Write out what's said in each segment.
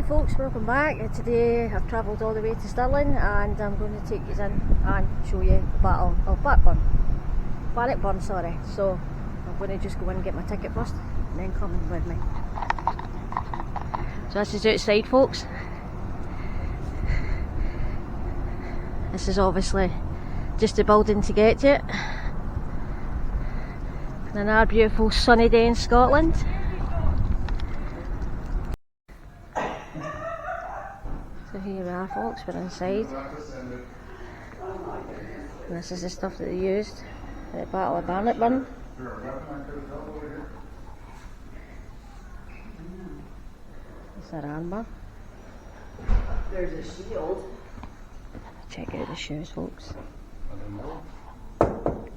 Right folks, welcome back. Today I've travelled all the way to Stirling and I'm going to take you in and show you the Battle of Bannockburn, sorry. So I'm going to just go in and get my ticket first and then come with me. So this is outside folks. This is obviously just a building to get to it. And another beautiful sunny day in Scotland. So here we are folks, we're inside. And this is the stuff that they used at the Battle of Bannockburn. It's their armour. There's a shield. Check out the shoes folks. I don't know.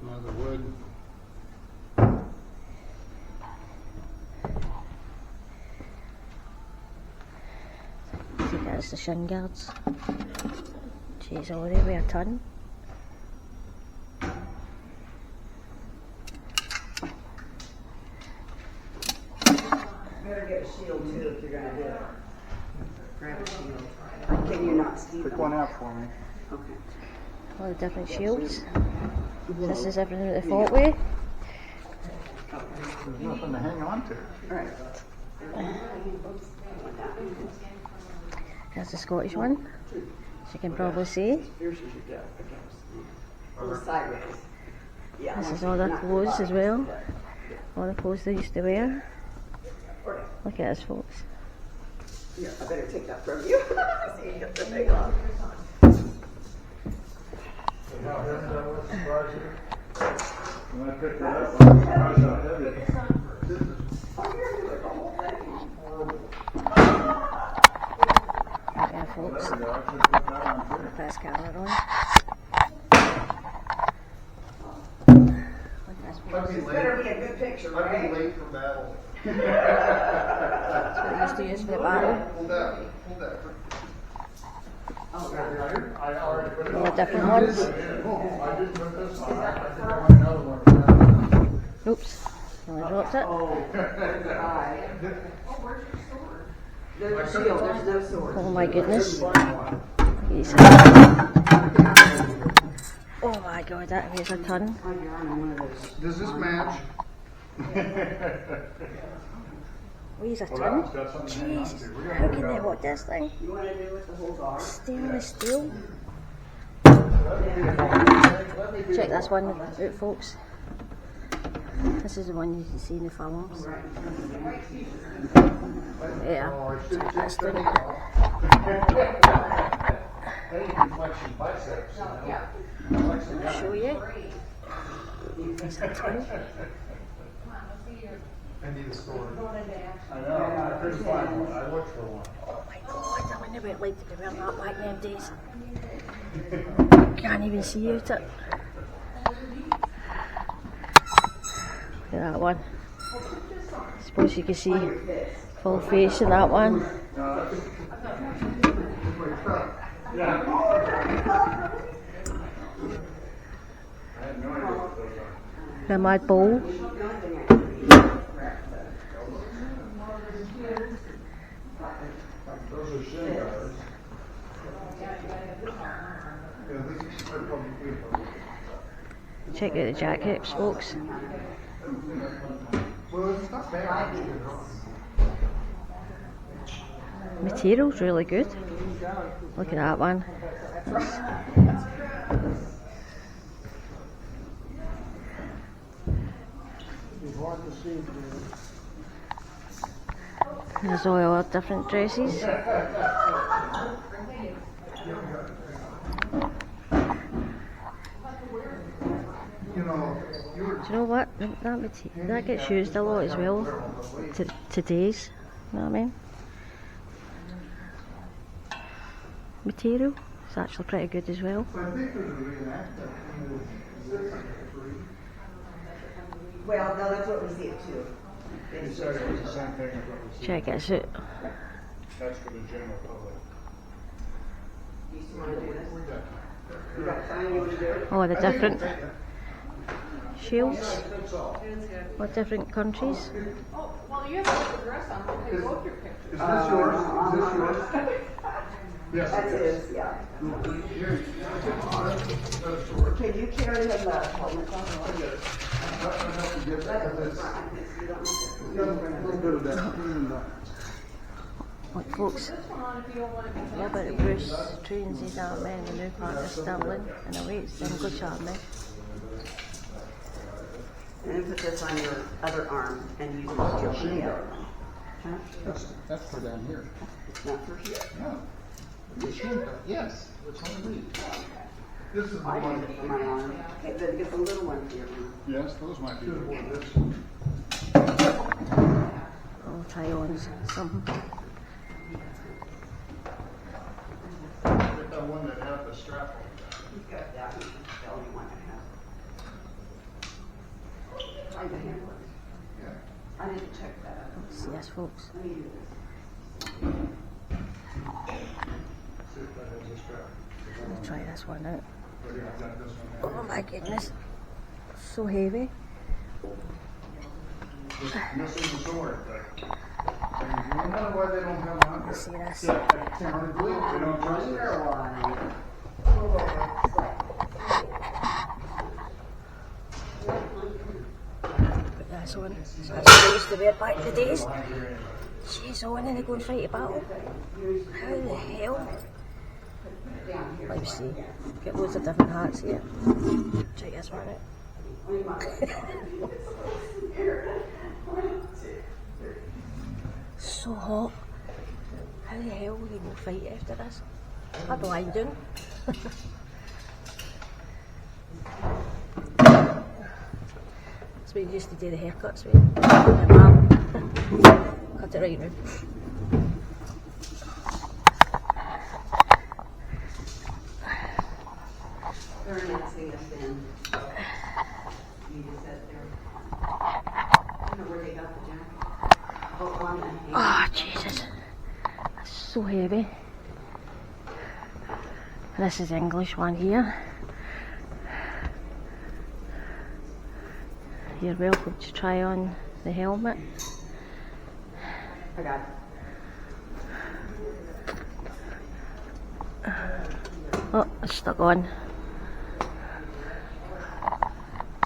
Another wood. See, there's the shin guards. Jeez, oh, they weigh a ton. Better get a shield too if you're gonna do it. Grab a shield. Can you not see Pick them? one out for me. Okay. All the different shields. This is everything that they fought with. There's nothing to hang on to. Alright. Here's the Scottish one, as you can probably see. Here's your go. Go sideways. Yeah. This is all their clothes as well. All the clothes they used to wear. Look at this folks. Here, I better take that from you. So you get the thing off. When I picked it up, I was not heavy. Yeah folks, first camera on. This better be a good picture, right? I'd be late for battle. That's what they used to use for the battle. Hold that. Hold that. Oh, right. I already put it All the on. different ones. I did put this on. I think I want another one. Oops, I dropped it. Aye. There's a shield, there's no sword. Oh my goodness. Yes. Oh my god, that weighs a ton. Oh, you're on one of those. Does this match? Weighs a Well, that ton. one's got something to hang on to. Jesus, We're gonna how work can they out. watch this thing? You want to do with the whole guard? Stainless steel. Let me be Check this one out folks. This is the one you can see in the films. Yeah, check this thing. Then you can flex your biceps. I'll show you. It's a ton. I need a sword. I know. I couldn't find one. I looked for one. Oh my god, I wonder what it like to be wearing that back in them days. Can't even see out it. Look at that one. Suppose you can see full face in that one. Yeah. I had no idea what those are. The mad bowl. Those are shin guards. Check out the jackets, folks. Well, it's not bad. Material's really good. Look at that one. There's all our different dresses. You know, you were Do you know what? That gets used a lot as well. Today's, you know what I mean? Material is actually pretty good as well. I think there's a reenactment. Well, no, that's what we see it too. He said it was the same thing as what we see. Check this out. That's for the general public. You still want to do this? You got time, you want to do it? Oh, the different shields of different countries. Oh, well, you have to put the dress on. We'll take both your pictures. Is this yours? Is this yours? Yes, That's it is. his, yeah. Here, that's yours. Can you carry him the helmet off? I'll help you get that, because it's got a little bit of that. Look folks, the Abbot Bruce trains his army in the new part of Stirling and awaits the English army. And then put this on your other arm and use your shield. Shield. Huh? That's for down here. It's not for here. No. The shield, yes, it's on me. This is the I one. need it for my arm. Okay, then get the little one for your arm. Yes, those might be the one. I'll try on some. Get that one that had the strap on. He's got that one. That's the only one I have. Try the handle. Yeah. I didn't check that out. Let's see this folks. Let me do this. See if that has a strap. I'll try this one out. But yeah, I've got this one. Oh my goodness, so heavy. Just missing the sword, but. You wonder why they don't have one? Let's see this. Hardly, they don't trust us. Put this on. So that's what I used to wear back in the days. She's on and they're going straight to battle. How the hell? Let's see. Get loads of different hats here. Check this one out. So hot. How the hell will they go fight after this? I'd be lying down. That's what you used to do the haircuts with. My mum. Cut it right now. They're announcing us in. You just said there. I don't know where they got the jacket. Oh, on the hand. Oh, Jesus. That's so heavy. This is the English one here. You're welcome to try on the helmet. I got it. Oh, it's stuck on.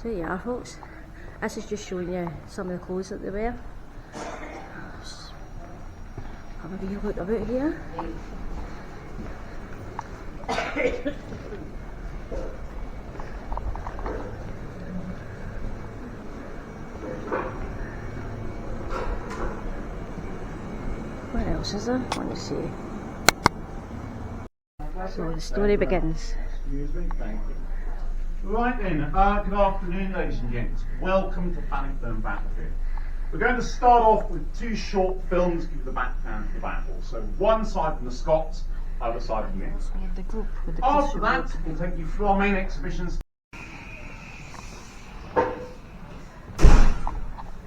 So there you are folks. This is just showing you some of the clothes that they wear. Just have a wee look about here. What else is there? Let me see. So the story begins. Excuse me, thank you. Right then, good afternoon ladies and gents. Welcome to Bannockburn Battlefield. We're going to start off with two short films to give the background to the battle. So one side from the Scots, other side from the English. The group with the After that, we'll take you through our main exhibitions.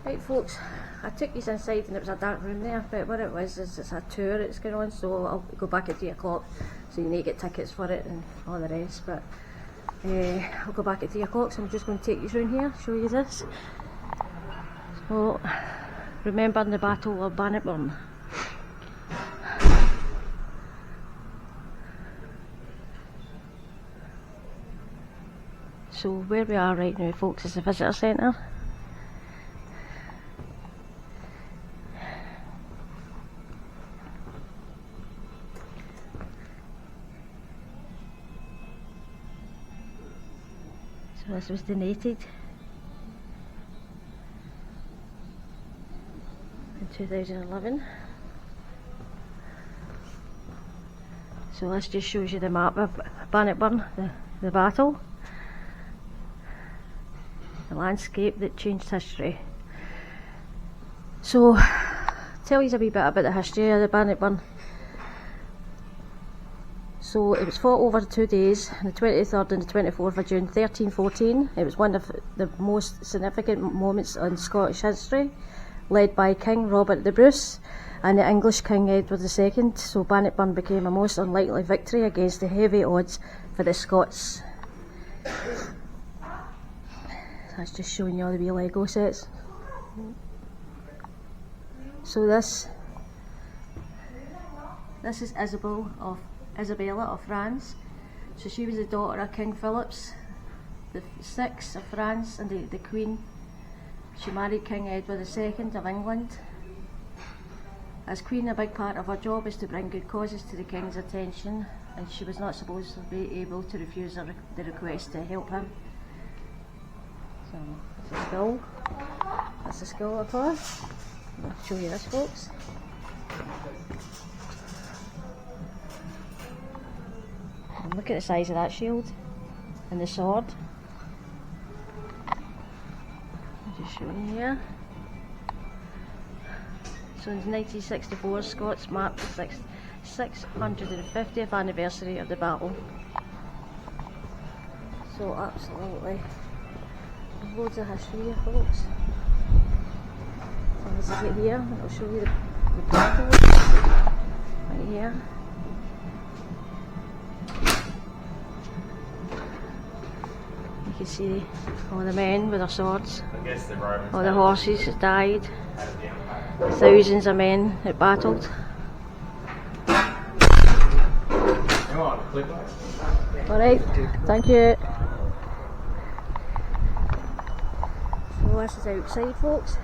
Right folks, I took you inside and it was a dark room there, but what it was is it's a tour that's going on, so I'll go back at 3 o'clock, so you need to get tickets for it and all the rest, but I'll go back at 3 o'clock, so I'm just going to take you through here, show you this. So, remembering the Battle of Bannockburn. So where we are right now folks is the visitor centre. So this was donated in 2011. So this just shows you the map of Bannockburn, the battle, the landscape that changed history. So tell you a wee bit about the history of the Bannockburn. So it was fought over 2 days, on the 23rd and the 24th of June 1314. It was one of the most significant moments in Scottish history, led by King Robert the Bruce and the English King Edward II. So Bannockburn became a most unlikely victory against the heavy odds for the Scots. That's just showing you all the wee Lego sets. So this is Isabella of France. So she was the daughter of King Phillips the VI of France and the Queen. She married King Edward II of England. As Queen, a big part of her job is to bring good causes to the King's attention, and she was not supposed to be able to refuse the request to help him. So that's the skull. That's the skull of her. I'll show you this, folks. And look at the size of that shield and the sword. I'll just show you here. So in 1964, Scots marked the 650th anniversary of the battle. So absolutely loads of history here, folks. So this is it here, and I'll show you the battle right here. You can see all the men with their swords, all the horses that died, thousands of men that battled. Alright, thank you. So this is outside, folks.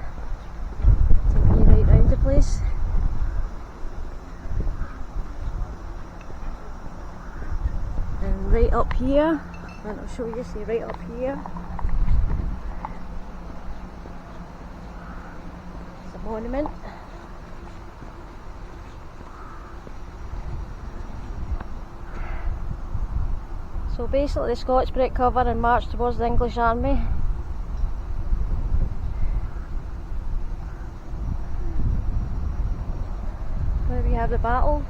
Taking you right round the place. And right up here, and I'll show you, see right up here. It's a monument. So basically the Scots break cover and march towards the English army. Where we have the battle,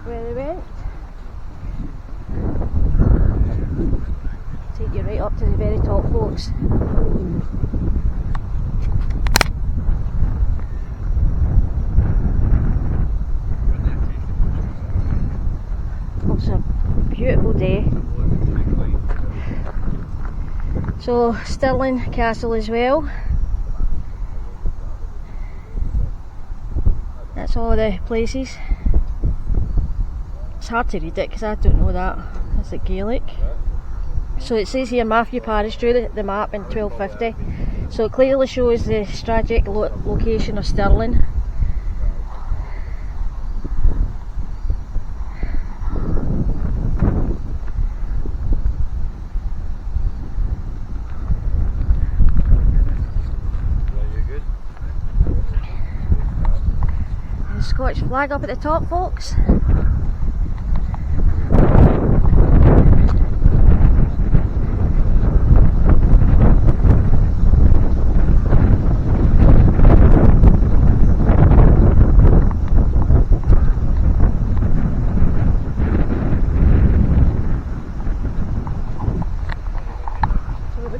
where they went. Take you right up to the very top, folks. It's a beautiful day. So Stirling Castle as well. That's all the places. It's hard to read it because I don't know that. That's the Gaelic. So it says here Matthew Parish drew the map in 1250. So it clearly shows the strategic location of Stirling. The Scottish flag up at the top, folks.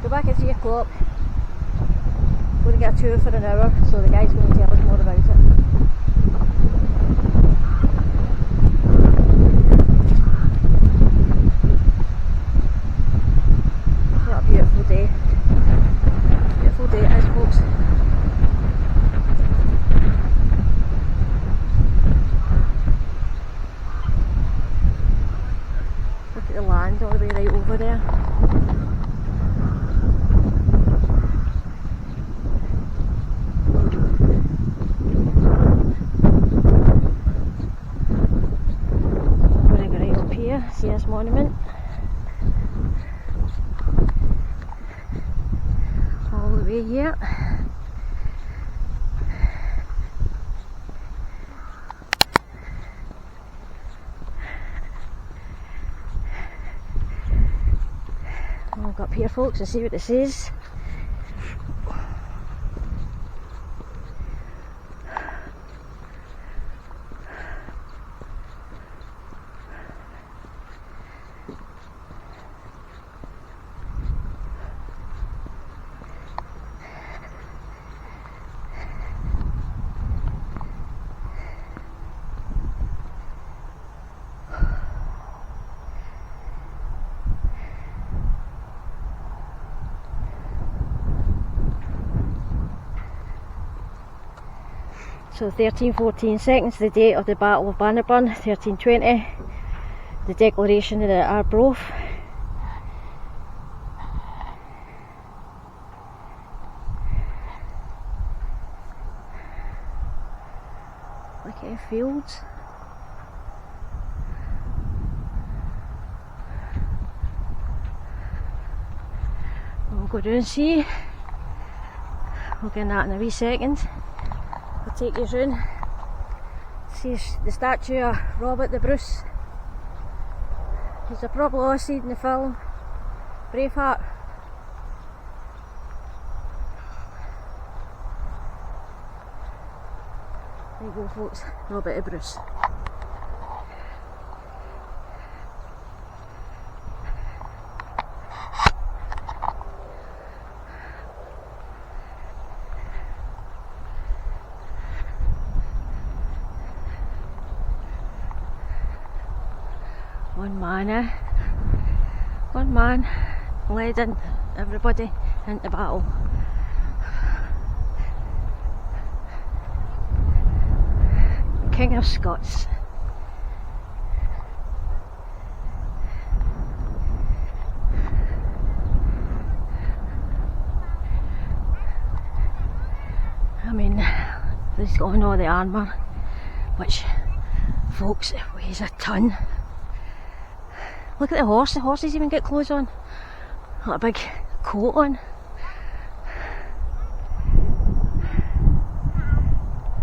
Back at 3 o'clock. We're going to get a tour for an hour, so the guy's going to tell us more about it. What a beautiful day. Beautiful day it is, folks. Look at the land all the way right over there. See this monument all the way here. I'll go up here, folks, and see what this is. So 1314 seconds, the date of the Battle of Bannockburn. 1320, the declaration of the Arbroath. Look at the fields. We'll go down and see. We'll get that in a wee second. I'll take you round. See the statue of Robert the Bruce. He's a probably all seen in the film Braveheart. There you go folks, Robert the Bruce. One man led everybody into battle. King of Scots. I mean, he's got on all the armour, which, folks, weighs a ton. Look at the horses even get clothes on. Got a big coat on.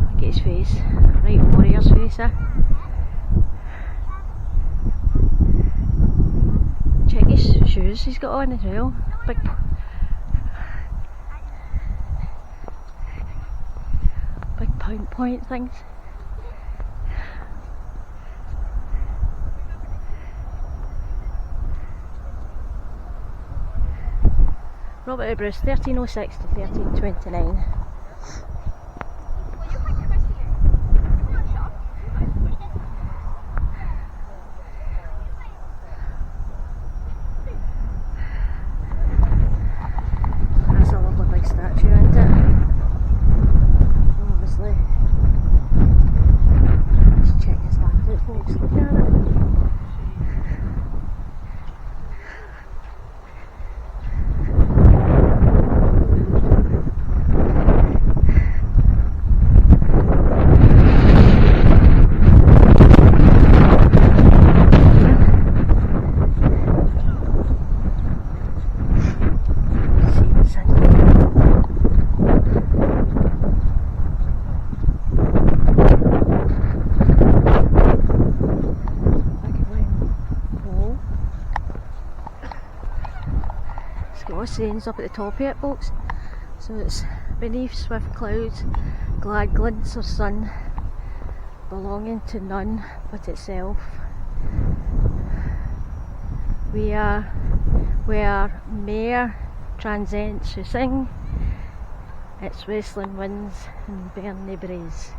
Look at his face, right warrior's face there. Check his shoes he's got on as well. Big point things. Robert the Bruce, 1306 to 1329. That's a lovely big statue, isn't it? Obviously. Let's check his hand out, folks. Look at it. Sayings up at the top here, folks. So it's beneath swift clouds, glad glints of sun, belonging to none but itself. We are mere transcendents who sing. It's whistling winds and burning breeze.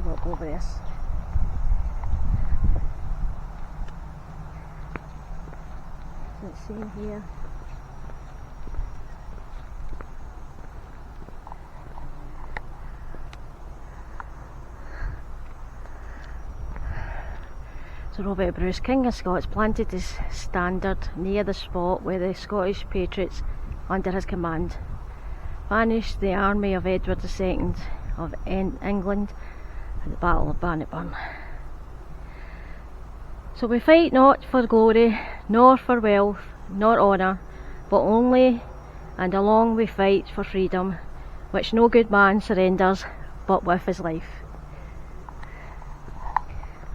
Up over this. Let's see here. So Robert Bruce, King of Scots, planted his standard near the spot where the Scottish patriots under his command banished the army of Edward II of England at the Battle of Bannockburn. So we fight not for glory, nor for wealth, nor honour, but only and along we fight for freedom, which no good man surrenders but with his life.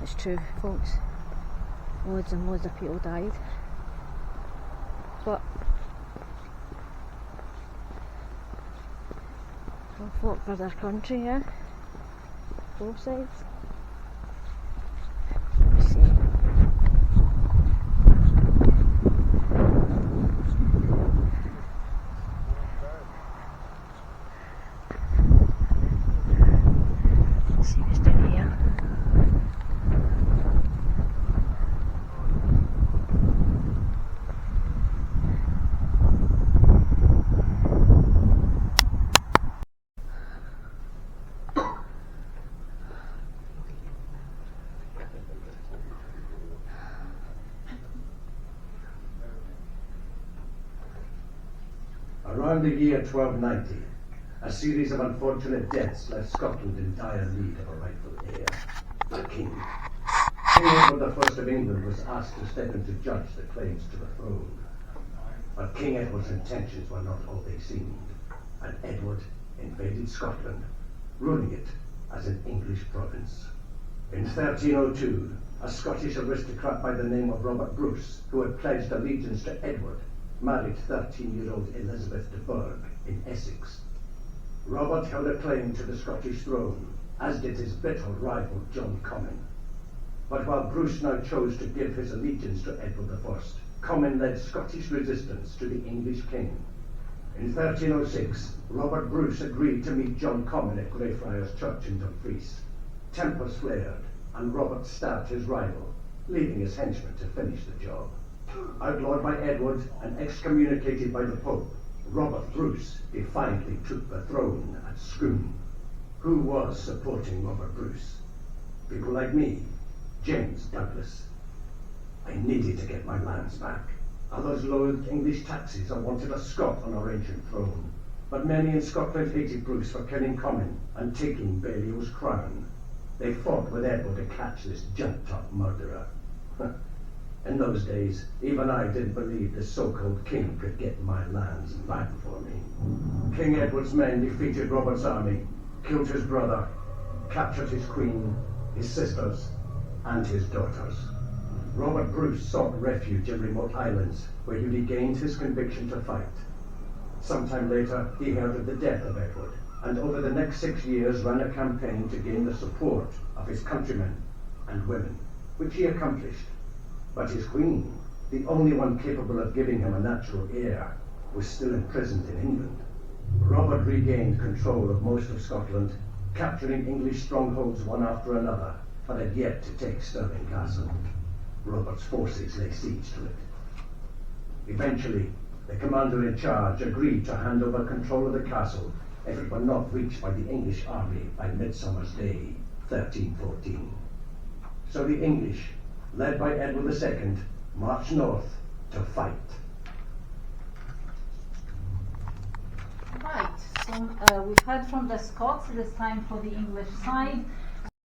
It's true, folks. Loads and loads of people died. But they fought for their country here. Both sides. Let's see. Let's see what's down here. Around the year 1290, a series of unfortunate deaths left Scotland in dire need of a rightful heir, the king. King Edward I of England was asked to step in to judge the claims to the throne. But King Edward's intentions were not all they seemed, and Edward invaded Scotland, ruling it as an English province. In 1302, a Scottish aristocrat by the name of Robert Bruce, who had pledged allegiance to Edward, married 13-year-old Elizabeth de Burgh in Essex. Robert held a claim to the Scottish throne, as did his bitter rival John Comyn. But while Bruce now chose to give his allegiance to Edward I, Comyn led Scottish resistance to the English king. In 1306, Robert Bruce agreed to meet John Comyn at Greyfriars Church in Dumfries. Tempers flared, and Robert stabbed his rival, leaving his henchman to finish the job. Outlawed by Edward and excommunicated by the Pope, Robert Bruce defiantly took the throne at Scone. Who was supporting Robert Bruce? People like me, James Douglas. I needed to get my lands back. Others loathed English taxes and wanted a Scot on our ancient throne. But many in Scotland hated Bruce for killing Comyn and taking Baliol's crown. They fought with Edward to catch this junk-top murderer. In those days, even I didn't believe the so-called king could get my lands back for me. King Edward's men defeated Robert's army, killed his brother, captured his queen, his sisters, and his daughters. Robert Bruce sought refuge in remote islands, where he regained his conviction to fight. Sometime later, he heard of the death of Edward, and over the next 6 years ran a campaign to gain the support of his countrymen and women, which he accomplished. But his queen, the only one capable of giving him a natural heir, was still imprisoned in England. Robert regained control of most of Scotland, capturing English strongholds one after another, but had yet to take Stirling Castle. Robert's forces laid siege to it. Eventually, the commander in charge agreed to hand over control of the castle if it were not reached by the English army by Midsummer's Day, 1314. So the English, led by Edward II, marched north to fight. Right, so we've heard from the Scots, it is time for the English side.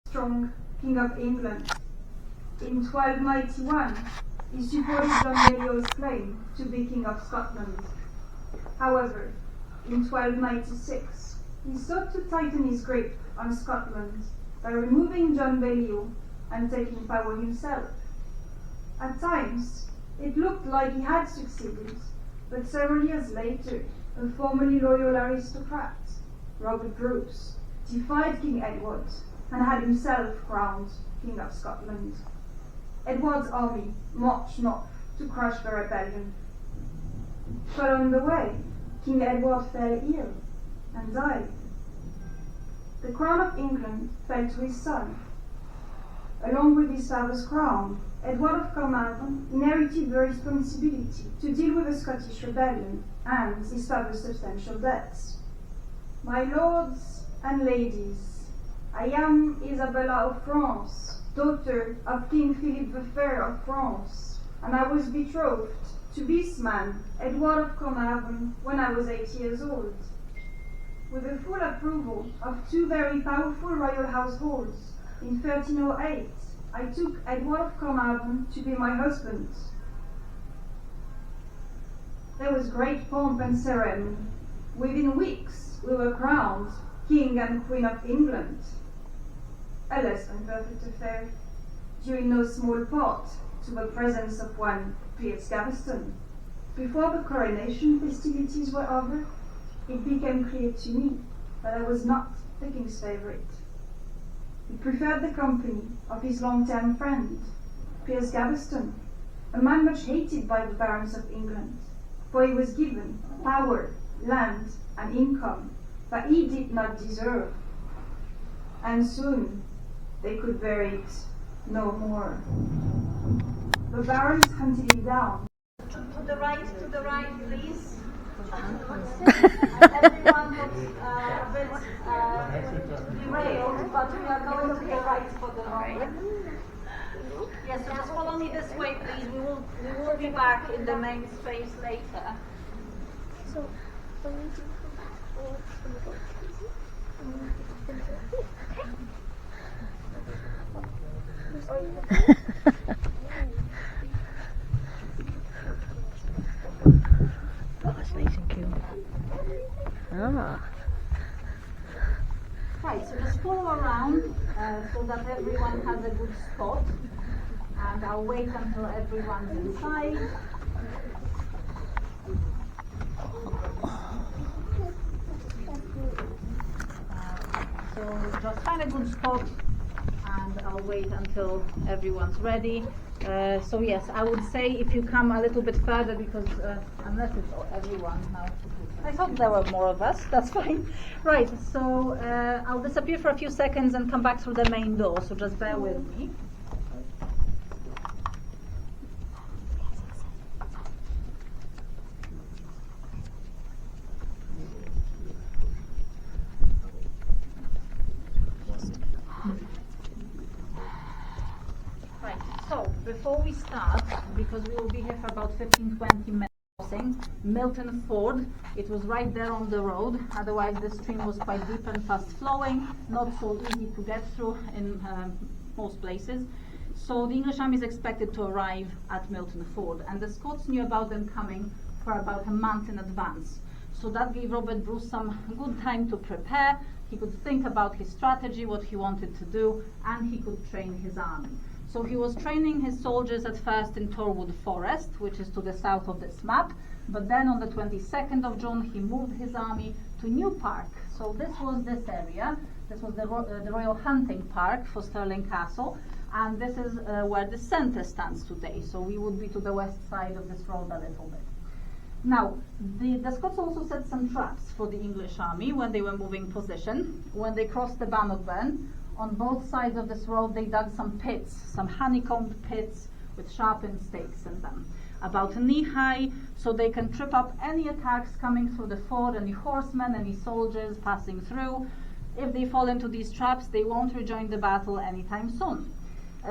Strong King of England. In 1291, he supported John Baliol's claim to be King of Scotland. However, in 1296, he sought to tighten his grip on Scotland by removing John Baliol and taking power himself. At times, it looked like he had succeeded, but several years later, a formerly loyal aristocrat, Robert Bruce, defied King Edward and had himself crowned King of Scotland. Edward's army marched north to crush the rebellion. But on the way, King Edward fell ill and died. The crown of England fell to his son. Along with his father's crown, Edward of Carmarthen inherited the responsibility to deal with the Scottish rebellion and his father's substantial debts. My lords and ladies, I am Isabella of France, daughter of King Philip the Fair of France, and I was betrothed to this man, Edward of Carmarthen, when I was 8 years old. With the full approval of two very powerful royal households, in 1308, I took Edward of Carmarthen to be my husband. There was great pomp and ceremony. Within weeks, we were crowned King and Queen of England. A less than perfect affair, due in no small part to the presence of one Piers Gaveston. Before the coronation festivities were over, it became clear to me that I was not the king's favourite. He preferred the company of his long-term friend, Piers Gaveston, a man much hated by the barons of England, for he was given power, land, and income that he did not deserve. And soon they could bear it no more. The barons hunted him down. To the right, please. Everyone looks a bit derailed, but we are going to the right for the moment. Yes, so just follow me this way, please. We will be back in the main space later. So, Oh, that's nice and cool. Ah. Right, so just follow around so that everyone has a good spot. And I'll wait until everyone's inside. So just find a good spot and I'll wait until everyone's ready. So yes, I would say if you come a little bit further because unless it's everyone now. I thought there were more of us, that's fine. Right, so I'll disappear for a few seconds and come back through the main door, so just bear with me. Right, so before we start, because we will be here for about 15-20 minutes, Milton Ford, it was right there on the road, otherwise the stream was quite deep and fast flowing, not so easy to get through in most places. So the English army is expected to arrive at Milton Ford, and the Scots knew about them coming for about a month in advance. So that gave Robert Bruce some good time to prepare. He could think about his strategy, what he wanted to do, and he could train his army. So he was training his soldiers at first in Torwood Forest, which is to the south of this map, but then on the 22nd of June he moved his army to New Park. So this was this area, this was the Royal Hunting Park for Stirling Castle, and this is where the centre stands today, so we would be to the west side of this road a little bit. Now, the Scots also set some traps for the English army when they were moving position. When they crossed the Bannockburn, on both sides of this road they dug some pits, some honeycombed pits with sharpened stakes in them, about knee high, so they can trip up any attacks coming through the ford, any horsemen, any soldiers passing through. If they fall into these traps, they won't rejoin the battle anytime soon.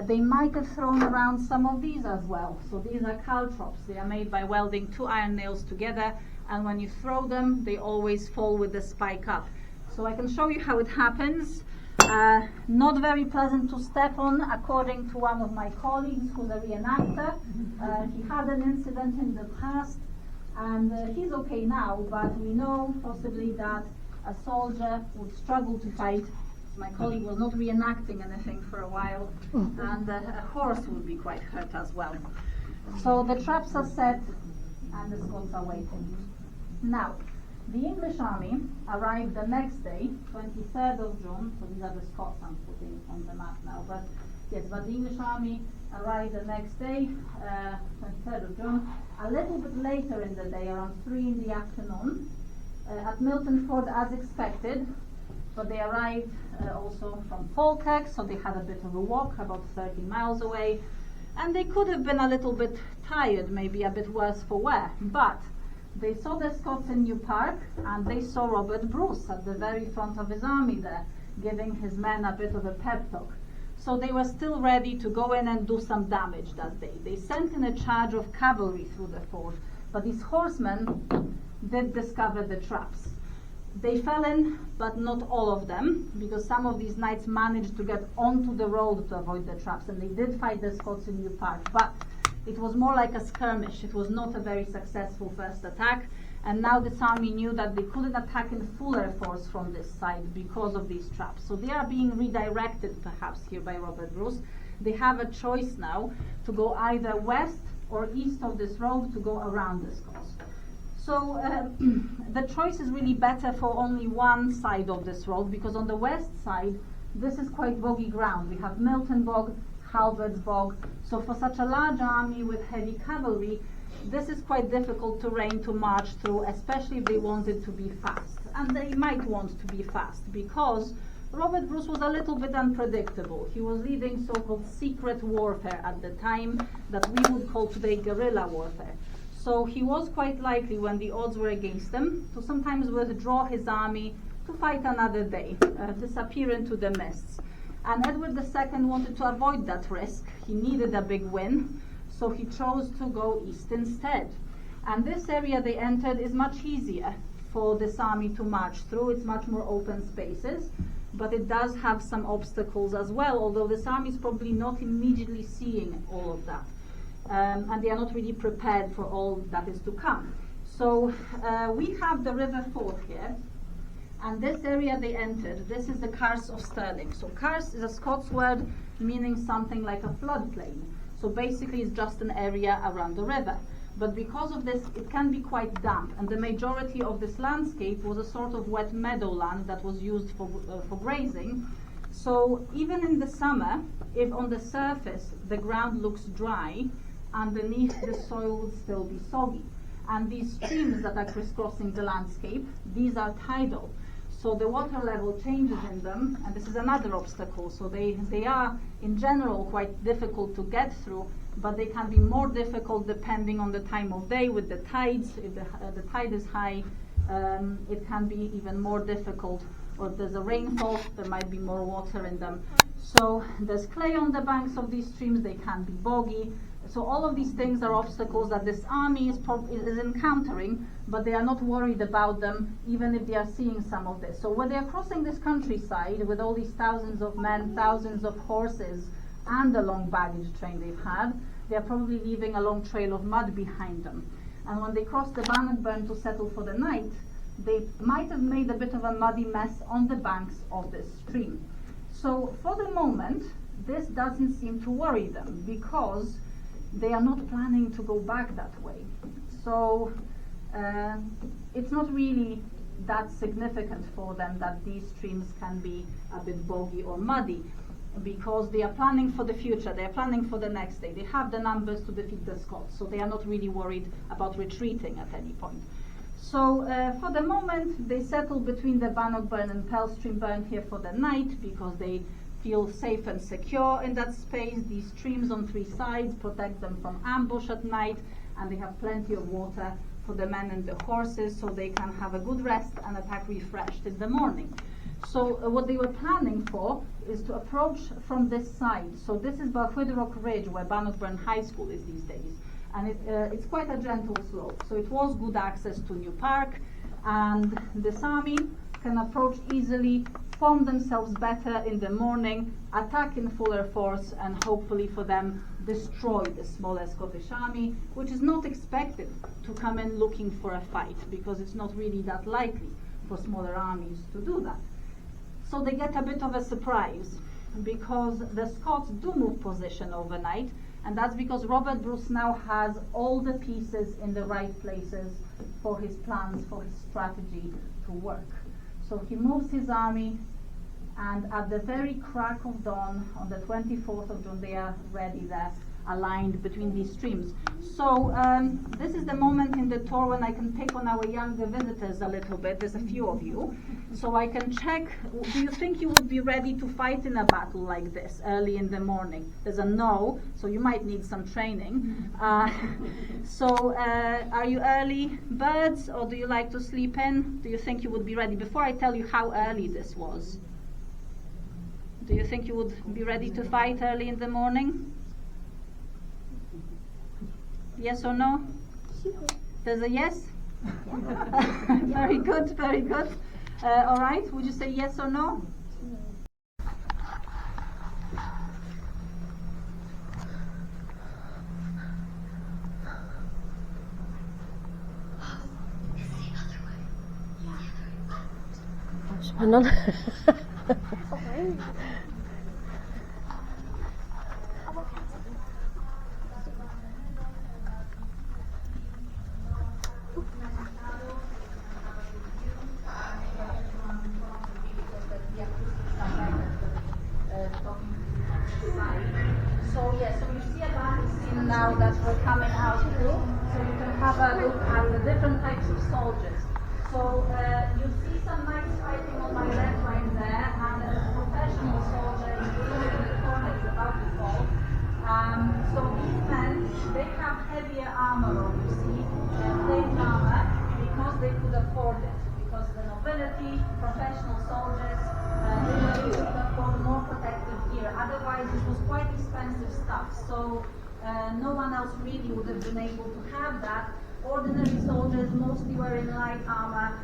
They might have thrown around some of these as well. So these are caltrops. They are made by welding 2 iron nails together, and when you throw them, they always fall with the spike up. So I can show you how it happens. Not very pleasant to step on, according to one of my colleagues who's a reenactor. He had an incident in the past, and he's okay now, but we know possibly that a soldier would struggle to fight. My colleague was not reenacting anything for a while, and a horse would be quite hurt as well. So the traps are set, and the Scots are waiting. Now, the English army arrived the next day, 23rd of June, so these are the Scots I'm putting on the map now, but the English army arrived the next day, 23rd of June, a little bit later in the day, around 3 in the afternoon, at Milton Ford as expected, but they arrived also from Falkirk, so they had a bit of a walk, about 30 miles away, and they could have been a little bit tired, maybe a bit worse for wear, but they saw the Scots in New Park, and they saw Robert Bruce at the very front of his army there, giving his men a bit of a pep talk. So they were still ready to go in and do some damage that day. They sent in a charge of cavalry through the ford, but these horsemen did discover the traps. They fell in, but not all of them, because some of these knights managed to get onto the road to avoid the traps, and they did fight the Scots in New Park, but it was more like a skirmish. It was not a very successful first attack, and now this army knew that they couldn't attack in fuller force from this side because of these traps. So they are being redirected perhaps here by Robert Bruce. They have a choice now to go either west or east of this road to go around the Scots. So the choice is really better for only one side of this road, because on the west side this is quite boggy ground. We have Milton Bog, Halbert's Bog, so for such a large army with heavy cavalry, this is quite difficult terrain to march through, especially if they wanted to be fast. And they might want to be fast, because Robert Bruce was a little bit unpredictable. He was leading so-called secret warfare at the time that we would call today guerrilla warfare. So he was quite likely, when the odds were against him, to sometimes withdraw his army to fight another day, disappear into the mists. And Edward II wanted to avoid that risk. He needed a big win, so he chose to go east instead. And this area they entered is much easier for this army to march through. It's much more open spaces, but it does have some obstacles as well, although this army is probably not immediately seeing all of that. And they are not really prepared for all that is to come. So we have the river ford here, and this area they entered, this is the Carse of Stirling. So Carse is a Scots word meaning something like a floodplain. So basically it's just an area around the river. But because of this, it can be quite damp, and the majority of this landscape was a sort of wet meadowland that was used for grazing. So even in the summer, if on the surface the ground looks dry, underneath the soil would still be soggy. And these streams that are crisscrossing the landscape, these are tidal. So the water level changes in them, and this is another obstacle. So they are, in general, quite difficult to get through, but they can be more difficult depending on the time of day with the tides. If the tide is high, it can be even more difficult. Or if there's a rainfall, there might be more water in them. So there's clay on the banks of these streams, they can be boggy. So all of these things are obstacles that this army is encountering, but they are not worried about them, even if they are seeing some of this. So when they are crossing this countryside with all these thousands of men, thousands of horses, and the long baggage train they've had, they are probably leaving a long trail of mud behind them. And when they cross the Bannockburn to settle for the night, they might have made a bit of a muddy mess on the banks of this stream. So for the moment, this doesn't seem to worry them, because they are not planning to go back that way. So it's not really that significant for them that these streams can be a bit boggy or muddy, because they are planning for the future, they are planning for the next day. They have the numbers to defeat the Scots, so they are not really worried about retreating at any point. So for the moment, they settle between the Bannockburn and Pelstream Burn here for the night, because they feel safe and secure in that space. These streams on three sides protect them from ambush at night, and they have plenty of water for the men and the horses, so they can have a good rest and attack refreshed in the morning. So what they were planning for is to approach from this side. So this is Balhuiderock Ridge, where Bannockburn High School is these days, and it's quite a gentle slope. So it was good access to New Park, and this army can approach easily, form themselves better in the morning, attack in fuller force, and hopefully for them destroy the smaller Scottish army, which is not expected to come in looking for a fight, because it's not really that likely for smaller armies to do that. So they get a bit of a surprise, because the Scots do move position overnight, and that's because Robert Bruce now has all the pieces in the right places for his plans, for his strategy to work. So he moves his army, and at the very crack of dawn on the 24th of June, they are ready there, aligned between these streams. So this is the moment in the tour when I can pick on our younger visitors a little bit. There's a few of you. So I can check, do you think you would be ready to fight in a battle like this early in the morning? There's a no, so you might need some training. So are you early birds, or do you like to sleep in? Do you think you would be ready? Before I tell you how early this was, do you think you would be ready to fight early in the morning? Yes or no? There's a yes? Very good, very good. All right, would you say yes or no? Now that we're coming out through, so you can have a look at the different types of soldiers. So you see some knights fighting on my left right there, and a professional soldier in blue in the corner is about to fall. So these men, they have heavier armor on, you see, plate armor, because they could afford it. Because the nobility, professional soldiers, they were able to afford more protective gear. Otherwise, it was quite expensive stuff. So no one else really would have been able to have that, ordinary soldiers, mostly wearing light armor,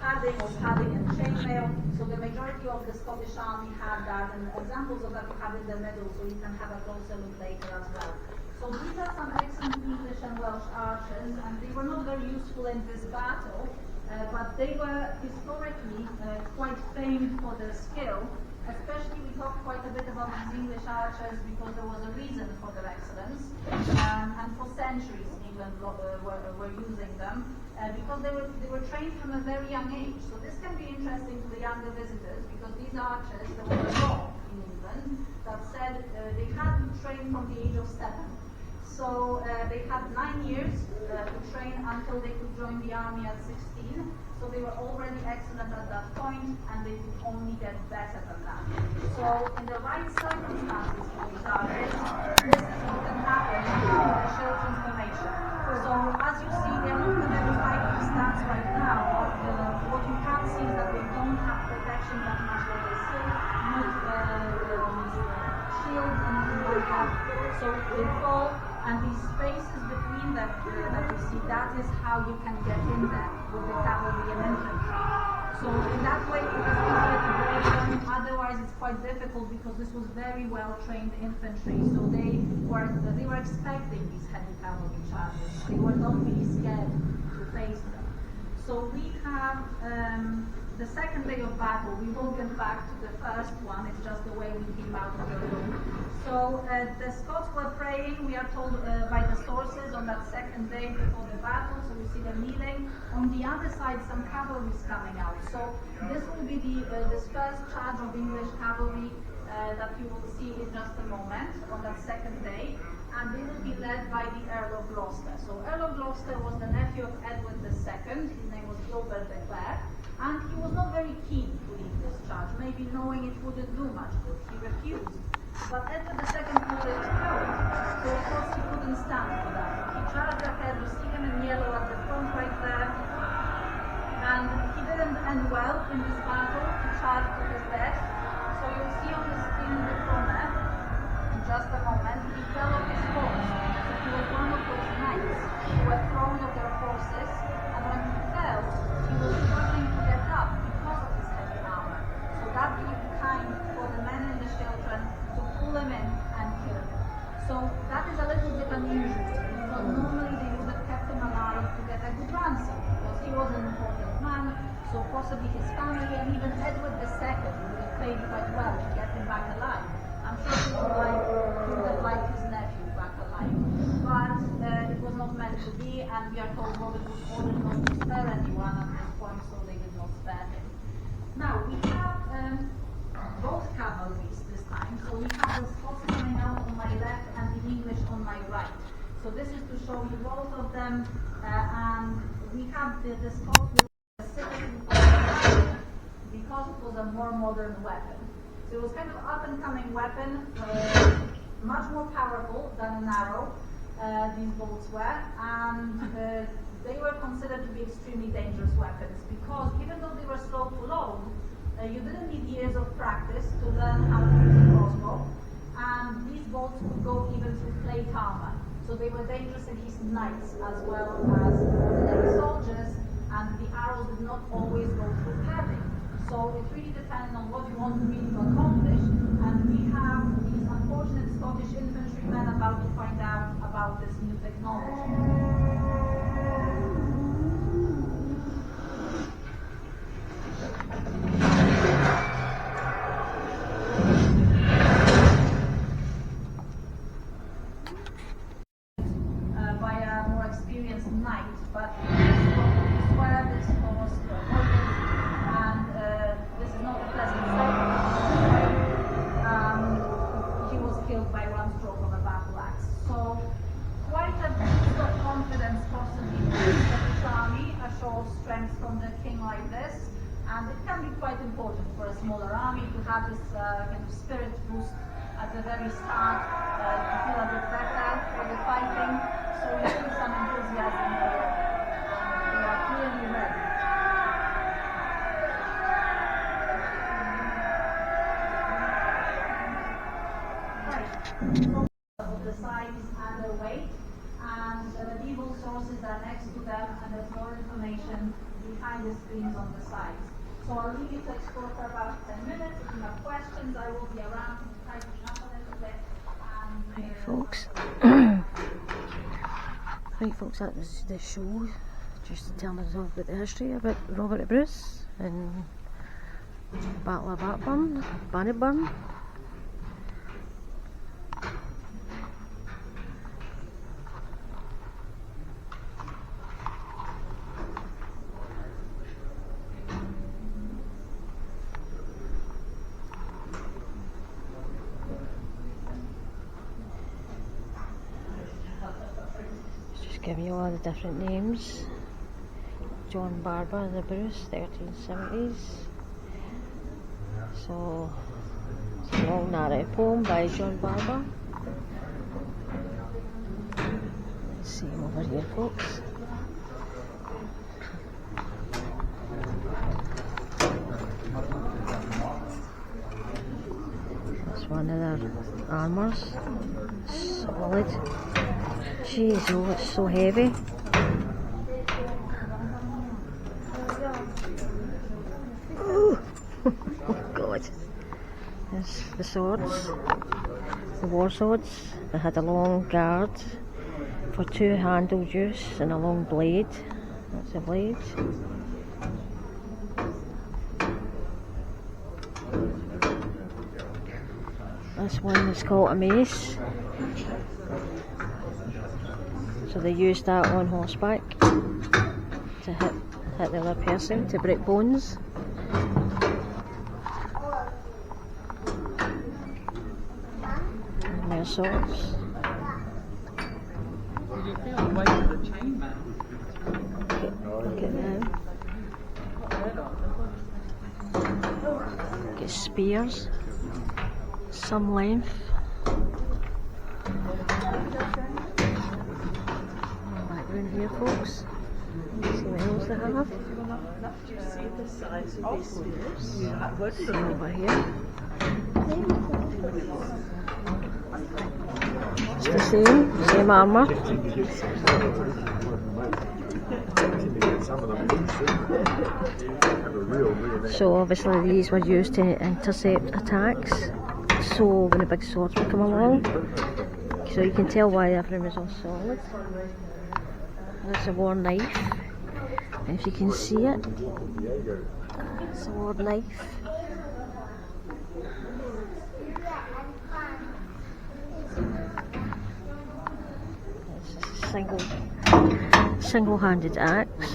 padding and chainmail. So the majority of the Scottish army had that, and examples of that you have in the middle, so you can have a closer look later as well. So these are some excellent English and Welsh archers, and they were not very useful in this battle, but they were historically quite famed for their skill. Especially, we talked quite a bit about these English archers because there was a reason for their excellence, and for centuries England were using them because they were trained from a very young age. So this can be interesting to the younger visitors because these archers, there was a law in England that said they had to train from the age of 7. So they had 9 years to train until they could join the army at 16. So they were already excellent at that point, and they could only get better than that. So in the right circumstances for these artists, this is what can happen in the shell transformation. So as you see, they are not in a very high stats right now, but what you can see is that they don't have protection that much like they still need shields and anything like that. So they fall, and these spaces between them that you see, that is how you can get in there with the cavalry and infantry. So in that way it is easier to break them, otherwise it's quite difficult because this was very well trained infantry, so they were expecting these heavy cavalry charges. They were not really scared to face them. So we have the second day of battle. We won't get back to the first one, it's just the way we came out of the room. So the Scots were praying, we are told by the sources, on that second day before the battle, so you see them kneeling. On the other side, some cavalry is coming out. So this will be this first charge of English cavalry that you will see in just a moment on that second day. And they will be led by the Earl of Gloucester. So Earl of Gloucester was the nephew of Edward II, his name was Gilbert de Clare, and he was not very keen to lead this charge, maybe knowing it wouldn't do much good. He refused. But Edward II ordered to go, so of course he couldn't stand for that. He charged ahead, you see him in yellow at the front right there, and he didn't end well in this battle. He charged to his death. So you'll see on the screen in the corner, in just a moment, he fell off his horse. So he was one of those knights who were thrown off their horses, and when he fell, he was struggling to get up because of his heavy armor. So that gave time for the men in the children to pull him in and kill him. So that is a little bit unusual, because normally they would have kept him alive to get a good ransom, because he was an important man, so possibly his family, and even Edward II would have paid quite well to get him back alive. I'm sure he would have liked his nephew back alive. But it was not meant to be, and we are told Robert was ordered not to spare anyone at this point, so they did not spare him. Now, we have both cavalries this time. So we have the Scots coming out on my left and the English on my right. So this is to show you both of them, and we have the Scots with a specifically because it was a more modern weapon. So it was kind of up-and-coming weapon, much more powerful than an arrow, these bolts were, and they were considered to be extremely dangerous weapons because even though they were slow to load, you didn't need years of practice to learn how to use a crossbow, and these bolts could go even through plate armor. So they were dangerous against knights as well as ordinary soldiers, and the arrows did not always go through padding. So it really depends on what you want really to accomplish, and we have these unfortunate Scottish infantrymen about to find out about this new technology. By a more experienced knight, but swear this was avoided, and this is not a pleasant sight. He was killed by one stroke of a battle axe. So quite a boost of confidence possibly in the British army, a show of strength from the king like this, and it can be quite important for a smaller army to have this kind of spirit boost at the very start, to feel a bit better for the fighting. So you see some enthusiasm here. They are clearly ready. Right. Of the size and the weight. and the medieval sources are next to them, and there's more information behind the screens on the sides. So I'll leave you to explore for about 10 minutes. If you have questions, I will be around to tighten up a little bit. Right, folks. Right, folks, that was the show. Just telling us all about the history about Robert the Bruce and Battle of Bannockburn. Just giving you all the different names. John Barber the Bruce, 1370s. So it's a long narrative poem by John Barber. Let's see him over here, folks. That's one of their armours. Solid. Jeez, oh, it's so heavy. Oh God. There's the swords, the war swords. They had a long guard for two-handled use and a long blade. That's a blade. This one is called a mace. So they used that on horseback to hit the other person, to break bones. And their swords. You feel the weight of the chain now. Look at them. Get spears, some length. Background here, folks. See what else they have. Do you see the size of these spears? Yeah. See over here. It's the same armour. So obviously these were used to intercept attacks. So when the big swords would come along, so you can tell why everything was all solid. That's a war knife. And if you can see it, it's a war knife. It's a single-handed axe.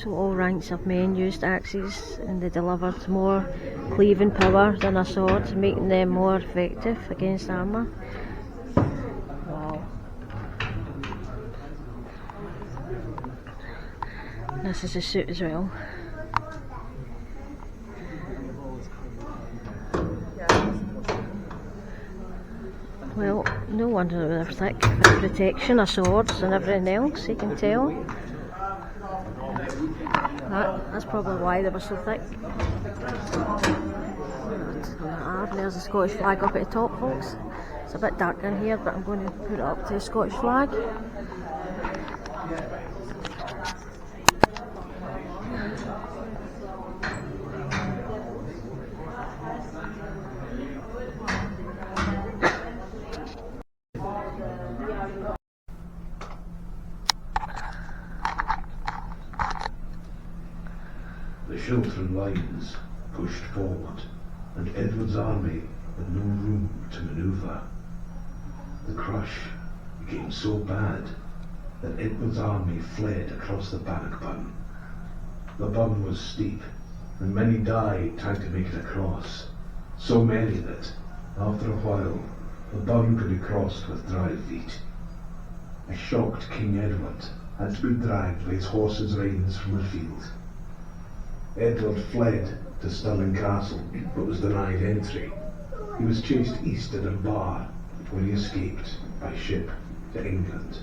So all ranks of men used axes, and they delivered more cleaving power than a sword, making them more effective against armour. Wow. This is a suit as well. Well, no wonder they're thick. For protection of swords and everything else, you can tell. That's probably why they were so thick. There's the Scottish flag up at the top, folks. It's a bit dark in here, but I'm going to put it up to the Scottish flag. The Chiltern lines pushed forward, and Edward's army had no room to manoeuvre. The crush became so bad that Edward's army fled across the Bannockburn. The burn was steep, and many died trying to make it across, so many that, after a while, the burn could be crossed with dry feet. A shocked King Edward had to be dragged by his horse's reins from the field. Edward fled to Stirling Castle, but was denied entry. He was chased east at Bar, where he escaped by ship to England.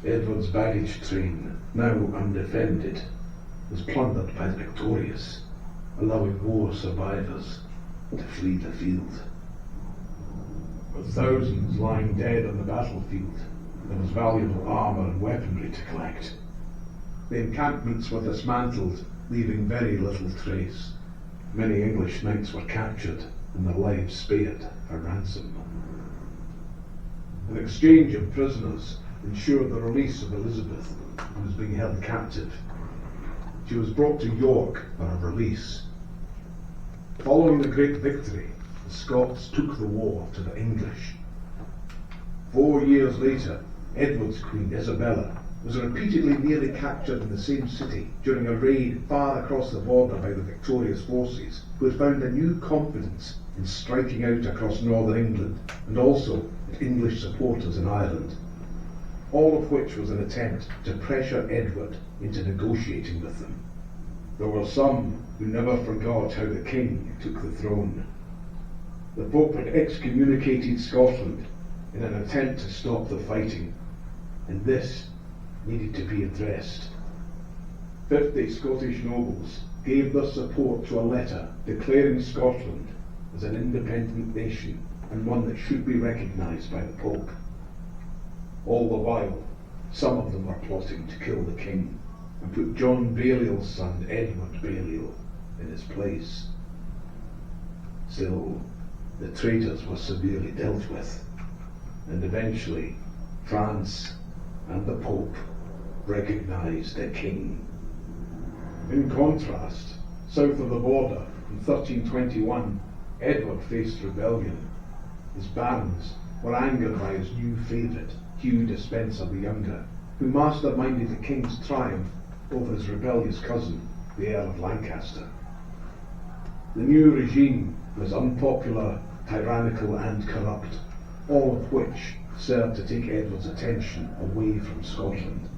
Edward's baggage train, now undefended, was plundered by the victorious, allowing war survivors to flee the field. With thousands lying dead on the battlefield, There was valuable armour and weaponry to collect. The encampments were dismantled, leaving very little trace. Many English knights were captured and their lives spared for ransom. An exchange of prisoners ensured the release of Elizabeth, who was being held captive. She was brought to York for her release. Following the great victory, the Scots took the war to the English. 4 years later, Edward's queen, Isabella, was repeatedly nearly captured in the same city during a raid far across the border by the victorious forces, who had found a new confidence in striking out across northern England and also at English supporters in Ireland. All of which was an attempt to pressure Edward into negotiating with them. There were some who never forgot how the king took the throne. The Pope had excommunicated Scotland in an attempt to stop the fighting, and this needed to be addressed. 50 Scottish nobles gave their support to a letter declaring Scotland as an independent nation and one that should be recognised by the Pope. All the while, some of them were plotting to kill the king and put John Balliol's son, Edward Balliol, in his place. Still, the traitors were severely dealt with, and eventually France and the Pope recognised a king. In contrast, south of the border, in 1321, Edward faced rebellion. His barons were angered by his new favourite, Hugh Despenser the Younger, who masterminded the king's triumph over his rebellious cousin, the Earl of Lancaster. The new regime was unpopular, tyrannical and corrupt, all of which served to take Edward's attention away from Scotland.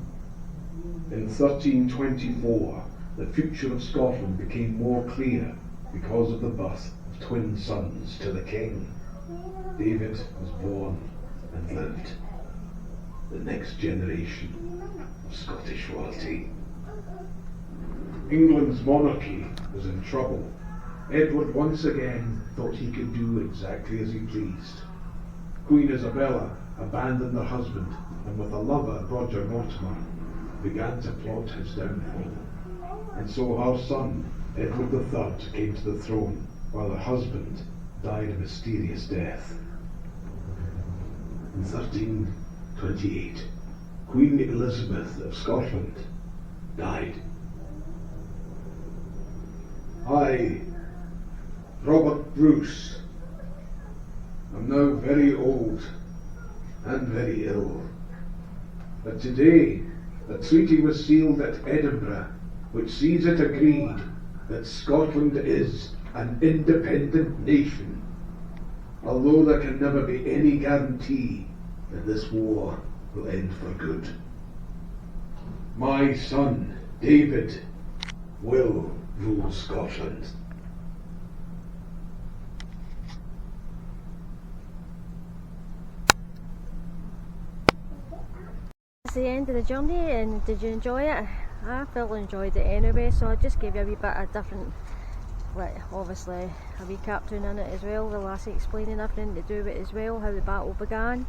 In 1324, the future of Scotland became more clear because of the birth of twin sons to the king. David was born and lived, the next generation of Scottish royalty. England's monarchy was in trouble. Edward once again thought he could do exactly as he pleased. Queen Isabella abandoned her husband and with a lover, Roger Mortimer, began to plot his downfall. And so her son, Edward III, came to the throne while her husband died a mysterious death. In 1328, Queen Elizabeth of Scotland died. I, Robert Bruce, am now very old and very ill. But today a treaty was sealed at Edinburgh which sees it agreed that Scotland is an independent nation, although there can never be any guarantee that this war will end for good. My son, David, will rule Scotland. It's the end of the journey, and did you enjoy it? I thoroughly enjoyed it anyway, so I just gave you a wee bit of different, obviously a wee cartoon in it as well, the lassie explaining everything to do with it as well, how the battle began,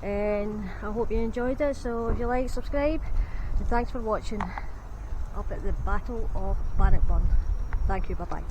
and I hope you enjoyed it. So if you like, subscribe, and thanks for watching up at the Battle of Bannockburn. Thank you, bye bye.